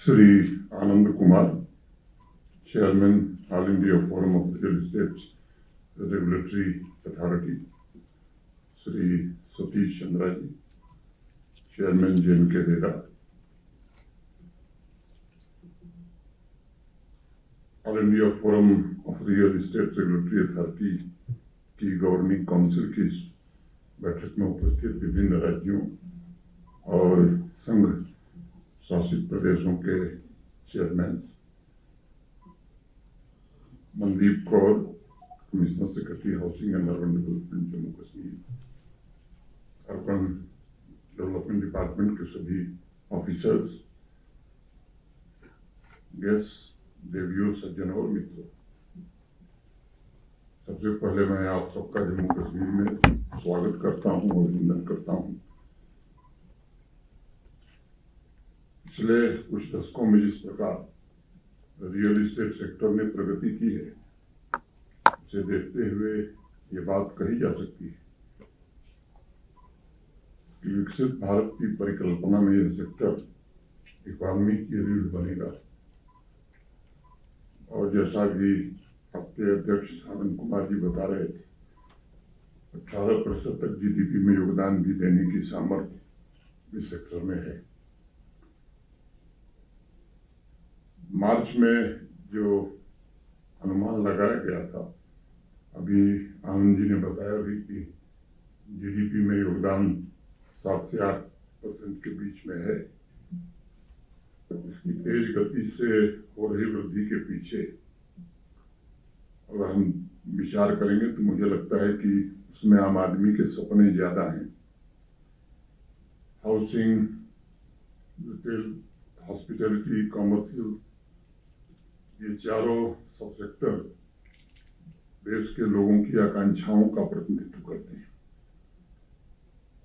Shri Anand Kumar, chairman all India forum of real estate regulatory authority, Shri Satish Chandra ji, chairman JNK RERA, all India forum of real estate regulatory authority की governing council की बैठक में उपस्थित विभिन्न राज्यों और संघ शासित प्रदेशों के chairman, Mandeep Kaur, commissioner secretary housing and urban development Jammu Kashmir, urban development department के सभी ऑफिसर्स, गेस्ट, देवियों, सज्जनों और मित्रों, सबसे पहले मैं आप सबका जम्मू कश्मीर में स्वागत करता हूं और अभिनंदन करता हूं। पिछले कुछ दशकों में जिस प्रकार रियल एस्टेट सेक्टर ने प्रगति की है, उसे देखते हुए ये बात कही जा सकती है कि विकसित भारत की परिकल्पना में यह सेक्टर इकोनॉमी की रीढ़ बनेगा। और जैसा कि आपके अध्यक्ष आनंद कुमार जी बता रहे थे, 18% तक GDP में योगदान भी देने की सामर्थ्य इस सेक्टर में है। मार्च में जो अनुमान लगाया गया था, अभी आनंद जी ने बताया भी कि GDP में योगदान 7 से 8% के बीच में है। इसकी तेज गति से हो रही वृद्धि के पीछे अगर हम विचार करेंगे तो मुझे लगता है कि उसमें आम आदमी के सपने ज्यादा हैं। हाउसिंग, रिटेल, हॉस्पिटैलिटी, कॉमर्शियल, ये चारों सब सेक्टर देश के लोगों की आकांक्षाओं का प्रतिनिधित्व करते हैं।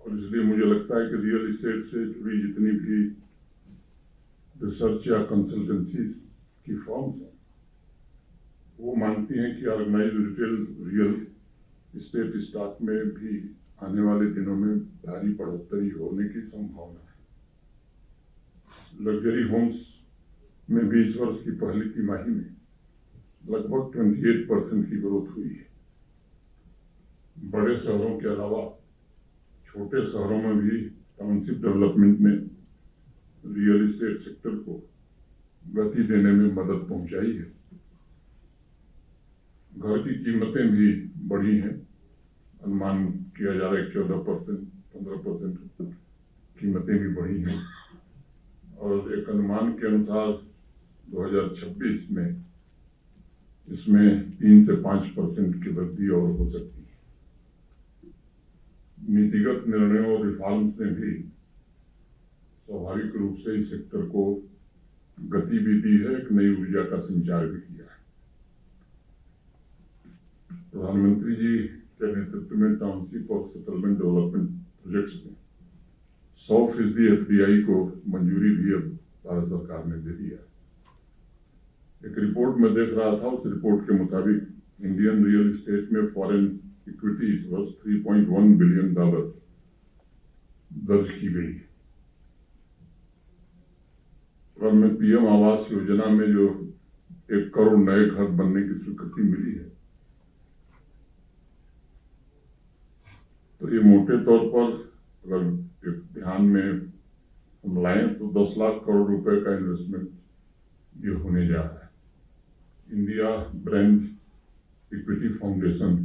और इसलिए मुझे लगता है कि रियल एस्टेट से जुड़ी जितनी भी रिसर्च या कंसल्टेंसीज की फॉर्म्स हैं, वो मानती हैं कि organised retail real estate stock में भी आने वाले दिनों में भारी बढ़ोतरी होने की संभावना है। लग्जरी होम्स में 20 वर्ष की पहली तिमाही में लगभग 28% की ग्रोथ हुई है। बड़े शहरों के अलावा छोटे शहरों में भी टाउनशिप डेवलपमेंट ने रियल एस्टेट सेक्टर को गति देने में मदद पहुंचाई है। घर की कीमतें भी बढ़ी हैं। अनुमान किया जा रहा है 14%, 15% कीमतें भी बढ़ी हैं। और एक अनुमान के अनुसार 2026 में इसमें 3 से 5% की वृद्धि और हो सकती है। नीतिगत निर्णयों और रिफॉर्म्स ने भी स्वाभाविक रूप से इस सेक्टर को गति भी दी है, एक नई ऊर्जा का संचार भी किया है। प्रधानमंत्री जी के नेतृत्व में टाउनशिप और सेटलमेंट डेवलपमेंट प्रोजेक्ट्स में 100% FDI को मंजूरी भी अब भारत सरकार ने दे दिया है। एक रिपोर्ट में देख रहा था, उस रिपोर्ट के मुताबिक इंडियन रियल एस्टेट में फॉरेन इक्विटी वर्थ $3.1 बिलियन दर्ज की गई है। और में PM आवास योजना में जो 1 करोड़ नए घर बनने की स्वीकृति मिली है, तो ये मोटे तौर पर अगर ध्यान में हम लाएं तो 10 लाख करोड़ रुपए का इन्वेस्टमेंट ये होने जा रहा है। इंडिया ब्रांड इक्विटी फाउंडेशन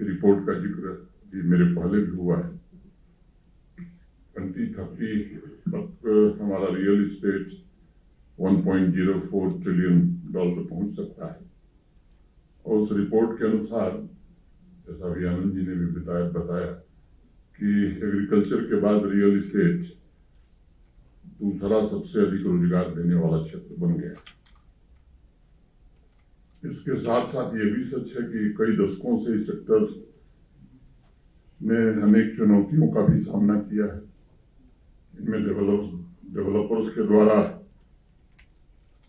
की रिपोर्ट का जिक्र भी मेरे पहले भी हुआ है। 2030 तक हमारा रियल एस्टेट $1.04 ट्रिलियन पहुंच सकता है। और उस रिपोर्ट के अनुसार, जैसा भी आनंद जी ने भी बताया कि एग्रीकल्चर के बाद रियल एस्टेट दूसरा सबसे अधिक रोजगार देने वाला क्षेत्र बन गया। इसके साथ साथ ये भी सच है कि कई दशकों से इस सेक्टर ने अनेक चुनौतियों का भी सामना किया है। इनमें डेवलपर्स के द्वारा,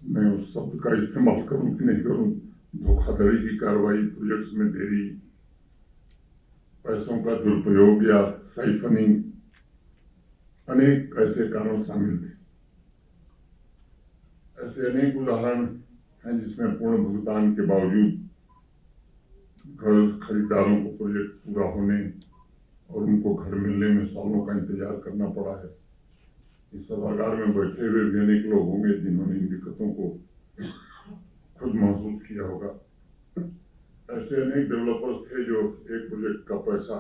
मैं उस शब्द का इस्तेमाल करूं कि नहीं करूं, धोखाधड़ी की कार्रवाई, प्रोजेक्ट्स में देरी, पैसों का दुरुपयोग या साइफनिंग, अनेक ऐसे कारण शामिल थे। ऐसे अनेक उदाहरण हैं जिसमें पूर्ण भुगतान के बावजूद घर खरीदारों को प्रोजेक्ट पूरा होने और उनको घर मिलने में सालों का इंतजार करना पड़ा है। इस सभागार में बैठे हुए भी अनेक लोग होंगे जिन्होंने इन दिक्कतों को खुद महसूस किया होगा। ऐसे अनेक डेवलपर्स थे जो एक प्रोजेक्ट का पैसा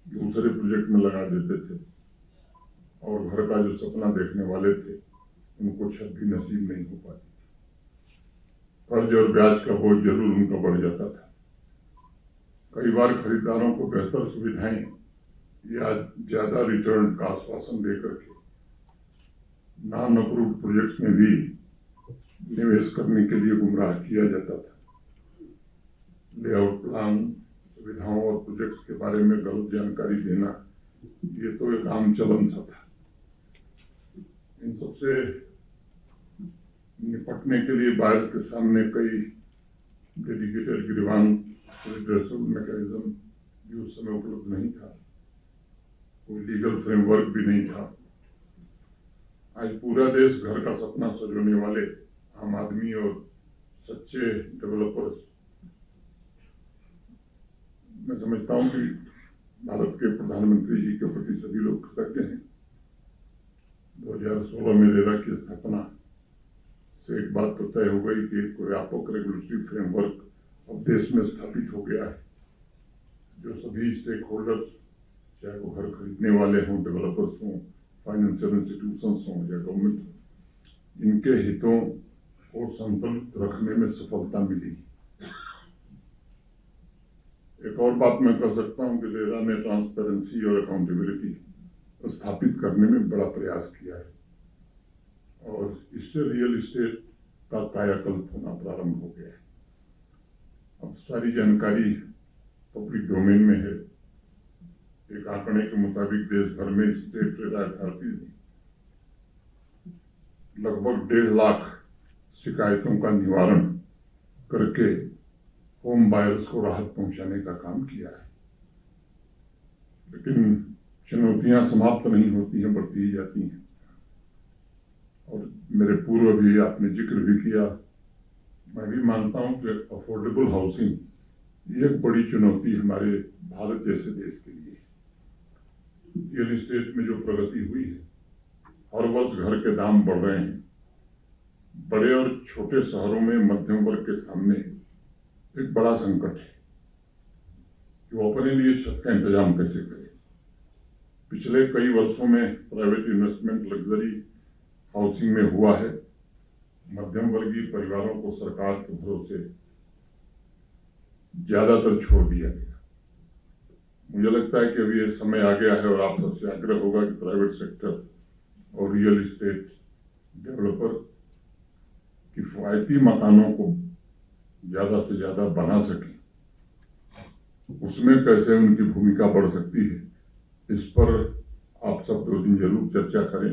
दूसरे प्रोजेक्ट में लगा देते थे और घर का जो सपना देखने वाले थे उनको छत भी नसीब नहीं हो पाती थी। कर्ज और ब्याज का बोझ जरूर उनका बढ़ जाता था। कई बार खरीदारों को बेहतर सुविधाएं या ज्यादा रिटर्न का आश्वासन देकर के नॉन अप्रूव्ड प्रोजेक्ट्स में भी निवेश करने के लिए गुमराह किया जाता था। लेआउट प्लान, सुविधाओं और प्रोजेक्ट्स के बारे में गलत जानकारी देना ये तो एक आम चलन सा था। इन सबसे निपटने के लिए बायर्स के सामने कई डेडिकेटेड ग्रीवांस रिड्रेसल मैकेनिज्म भी उस समय उपलब्ध नहीं था। कोई लीगल फ्रेमवर्क भी नहीं था। आज पूरा देश घर का सपना सजोने वाले आम आदमी और सच्चे डेवलपर्स, मैं समझता हूं कि भारत के प्रधानमंत्री जी के प्रति सभी लोग कृतज्ञ हैं। 2016 में रेरा की स्थापना से एक बात तो तय हो गई कि कोई व्यापक रेगुलेटरी फ्रेमवर्क अब देश में स्थापित हो गया है जो सभी स्टेक होल्डर्स, चाहे वो घर खरीदने वाले हों, डेवलपर्स हों, फाइनेंशियल इंस्टीट्यूशंस हों या गवर्नमेंट हो, इनके हितों को संतुलित रखने में सफलता मिली। एक और बात मैं कह सकता हूं कि रेरा ने ट्रांसपेरेंसी और अकाउंटेबिलिटी स्थापित करने में बड़ा प्रयास किया है और इससे रियल इस्टेट का कायाकल्प होना प्रारंभ हो गया है। अब सारी जानकारी पब्लिक डोमेन में है। एक आंकड़े के मुताबिक देश भर में स्टेट रेरा अथॉरिटी लगभग 1.5 लाख शिकायतों का निवारण करके होम बायर्स को राहत पहुंचाने का काम किया है। लेकिन चुनौतियां समाप्त नहीं होती हैं, बढ़ती ही जाती हैं। और मेरे पूर्व भी आपने जिक्र भी किया, मैं भी मानता हूं कि अफोर्डेबल हाउसिंग ये एक बड़ी चुनौती हमारे भारत जैसे देश के लिए। रियल इस्टेट में जो प्रगति हुई है, हर वर्ष घर के दाम बढ़ रहे हैं। बड़े और छोटे शहरों में मध्यम वर्ग के सामने एक बड़ा संकट है कि वो अपने लिए छत का इंतजाम कैसे करें। पिछले कई वर्षों में प्राइवेट इन्वेस्टमेंट लग्जरी हाउसिंग में हुआ है। मध्यम वर्गीय परिवारों को सरकार के भरोसे ज्यादातर छोड़ दिया गया। मुझे लगता है कि अभी ये समय आ गया है और आप सबसे आग्रह होगा कि प्राइवेट सेक्टर और रियल इस्टेट डेवलपर किफायती मकानों को ज्यादा से ज्यादा बना सकें। उसमें कैसे उनकी भूमिका बढ़ सकती है, इस पर आप सब 2 दिन जरूर चर्चा करें।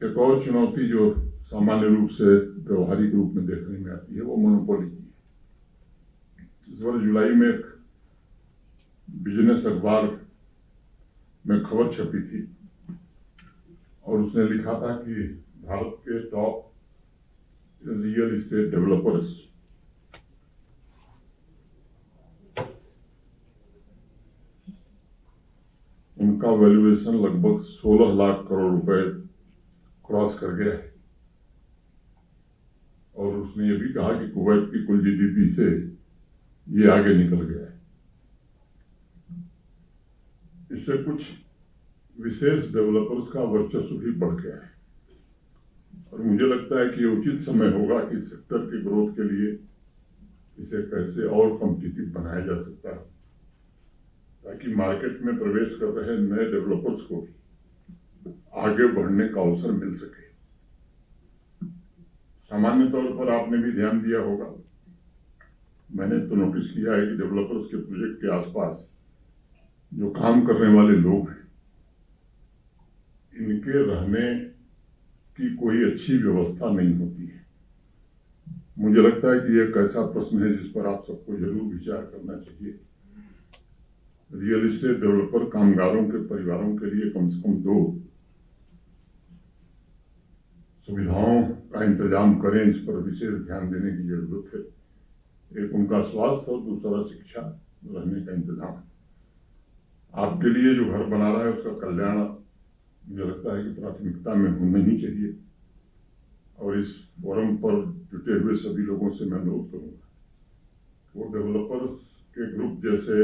एक और चुनौती जो सामान्य रूप से व्यवहारिक रूप में देखने में आती है वो मोनोपोली की है। इस वर्ष जुलाई में एक बिजनेस अखबार में खबर छपी थी और उसने लिखा था कि भारत के टॉप रियल इस्टेट डेवलपर्स उनका वैल्यूएशन लगभग 16 लाख करोड़ रुपए क्रॉस कर गया है। और उसने ये भी कहा कि कुवैत की कुल जीडीपी से ये आगे निकल गया है। इससे कुछ विशेष डेवलपर्स का वर्चस्व भी बढ़ गया है और मुझे लगता है कि ये उचित समय होगा कि सेक्टर के ग्रोथ के लिए इसे कैसे और कॉम्पिटिटिव बनाया जा सकता है ताकि मार्केट में प्रवेश कर रहे नए डेवलपर्स को भी आगे बढ़ने का अवसर मिल सके। सामान्य तौर पर आपने भी ध्यान दिया होगा, मैंने तो नोटिस किया है कि डेवलपर्स के प्रोजेक्ट के आसपास जो काम करने वाले लोग हैं, इनके रहने की कोई अच्छी व्यवस्था नहीं होती है। मुझे लगता है कि एक ऐसा प्रश्न है जिस पर आप सबको जरूर विचार करना चाहिए। रियल एस्टेट डेवलपर कामगारों के परिवारों के लिए कम से कम 2 सुविधाओं इंतजाम करें, इस पर विशेष ध्यान देने की जरूरत है। एक उनका स्वास्थ्य और दूसरा शिक्षा, रहने का इंतजाम। आपके लिए जो घर बना रहा है उसका कल्याण मुझे लगता है कि प्राथमिकता में होना ही चाहिए। और इस फोरम पर जुटे हुए सभी लोगों से मैं अनुरोध करूंगा, वो डेवलपर्स के ग्रुप जैसे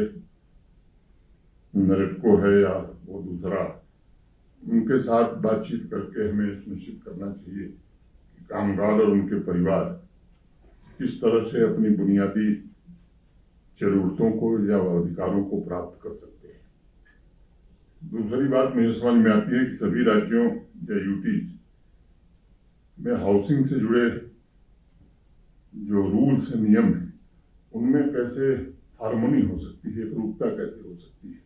नरेटको है या वो दूसरा, उनके साथ बातचीत करके हमें सुनिश्चित करना चाहिए कि कामगार और उनके परिवार किस तरह से अपनी बुनियादी जरूरतों को या अधिकारों को प्राप्त कर सकते हैं। दूसरी बात मुझे समझ में आती है कि सभी राज्यों या यूटीज में हाउसिंग से जुड़े जो रूल्स नियम हैं उनमें कैसे हार्मोनी हो सकती है, एकरूपता कैसे हो सकती है,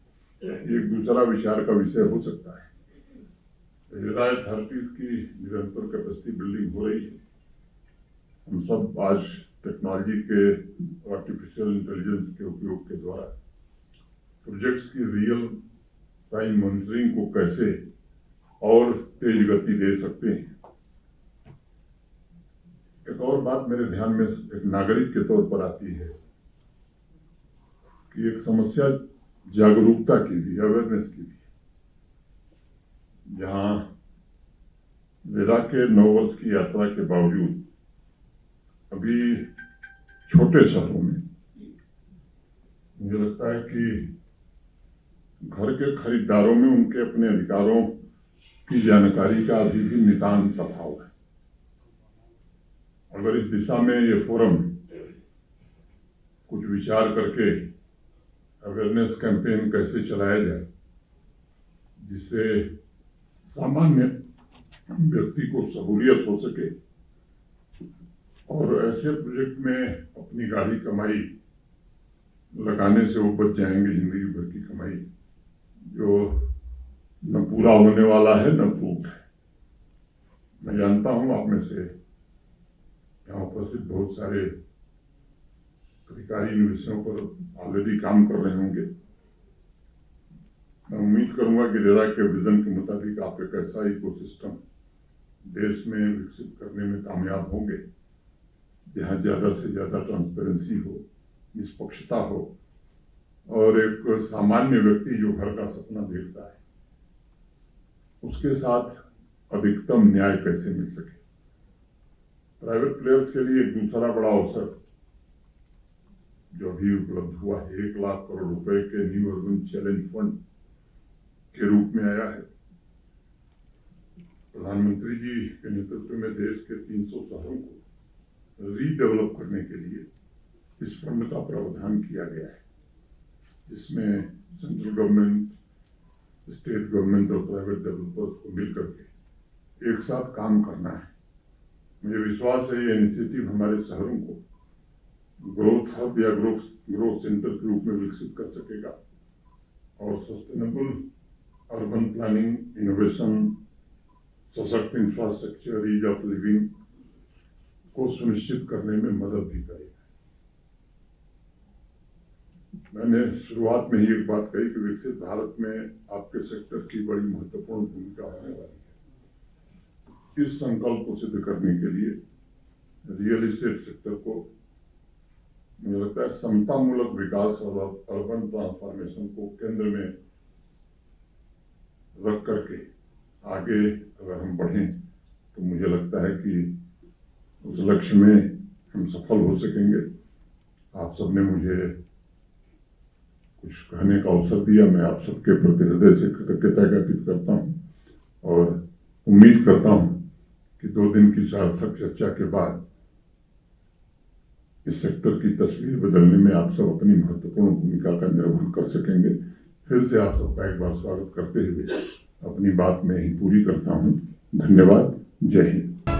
एक दूसरा विचार का विषय हो सकता है। अथॉरिटीज की निरंतर कैपेसिटी बिल्डिंग हो रही है। हम सब आज टेक्नोलॉजी के, आर्टिफिशियल इंटेलिजेंस के उपयोग के द्वारा प्रोजेक्ट्स की रियल टाइम मॉनिटरिंग को कैसे और तेज गति दे सकते हैं। एक और बात मेरे ध्यान में एक नागरिक के तौर पर आती है कि एक समस्या जागरूकता की भी, अवेयरनेस की भी। जहां रेरा के 9 वर्ष की यात्रा के बावजूद अभी छोटे शहरों में मुझे लगता है कि घर के खरीदारों में उनके अपने अधिकारों की जानकारी का अभी भी नितांत अभाव है। अगर इस दिशा में ये फोरम कुछ विचार करके अवेयरनेस कैंपेन कैसे चलाया जाए जिससे सामान्य व्यक्ति को सहूलियत हो सके और ऐसे प्रोजेक्ट में अपनी गाढ़ी कमाई लगाने से वो बच जाएंगे जिंदगी भर की कमाई, जो न पूरा होने वाला है न प्रूफ है। मैं जानता हूं आप में से यहाँ उपस्थित बहुत सारे अधिकारी इन विषयों पर ऑलरेडी काम कर रहे होंगे। मैं उम्मीद करूंगा कि रेरा के विजन के मुताबिक आप एक ऐसा इकोसिस्टम देश में विकसित करने में कामयाब होंगे जहां ज्यादा से ज्यादा ट्रांसपेरेंसी हो, निष्पक्षता हो और एक सामान्य व्यक्ति जो घर का सपना देखता है उसके साथ अधिकतम न्याय कैसे मिल सके। प्राइवेट प्लेयर्स के लिए एक दूसरा बड़ा अवसर जो अभी उपलब्ध हुआ है, 1 लाख करोड़ रुपए के न्यू अर्बन चैलेंज फंड के रूप में आया है। प्रधानमंत्री जी के नेतृत्व में देश के 300 शहरों को रीडेवलप करने के लिए इस फंड का प्रावधान किया गया है, जिसमें सेंट्रल गवर्नमेंट, स्टेट गवर्नमेंट और प्राइवेट डेवलपर्स को मिलकर के एक साथ काम करना है। मुझे विश्वास है ये इनिशिएटिव हमारे शहरों को ग्रोथ हब या ग्रोथ सेंटर के रूप में विकसित कर सकेगा और सस्टेनेबल अर्बन प्लानिंग, इनोवेशन, सशक्त इंफ्रास्ट्रक्चर, ईज ऑफ लिविंग को सुनिश्चित करने में मदद भी करेगा। मैंने शुरुआत में ही एक बात कही कि विकसित भारत में आपके सेक्टर की बड़ी महत्वपूर्ण भूमिका होने वाली है। इस संकल्प को सिद्ध करने के लिए रियल एस्टेट सेक्टर को मुझे लगता है समतामूलक विकास और अर्बन ट्रांसफॉर्मेशन को केंद्र में रख करके आगे अगर हम बढ़ें तो मुझे लगता है कि उस लक्ष्य में हम सफल हो सकेंगे। आप सबने मुझे कुछ कहने का अवसर दिया, मैं आप सबके प्रति हृदय से कृतज्ञता ज्ञापित करता हूं और उम्मीद करता हूं कि 2 दिन की सार्थक चर्चा के बाद इस सेक्टर की तस्वीर बदलने में आप सब अपनी महत्वपूर्ण भूमिका का निर्वहन कर सकेंगे। फिर से आप सबका एक बार स्वागत करते हुए अपनी बात में ही पूरी करता हूं। धन्यवाद। जय हिंद।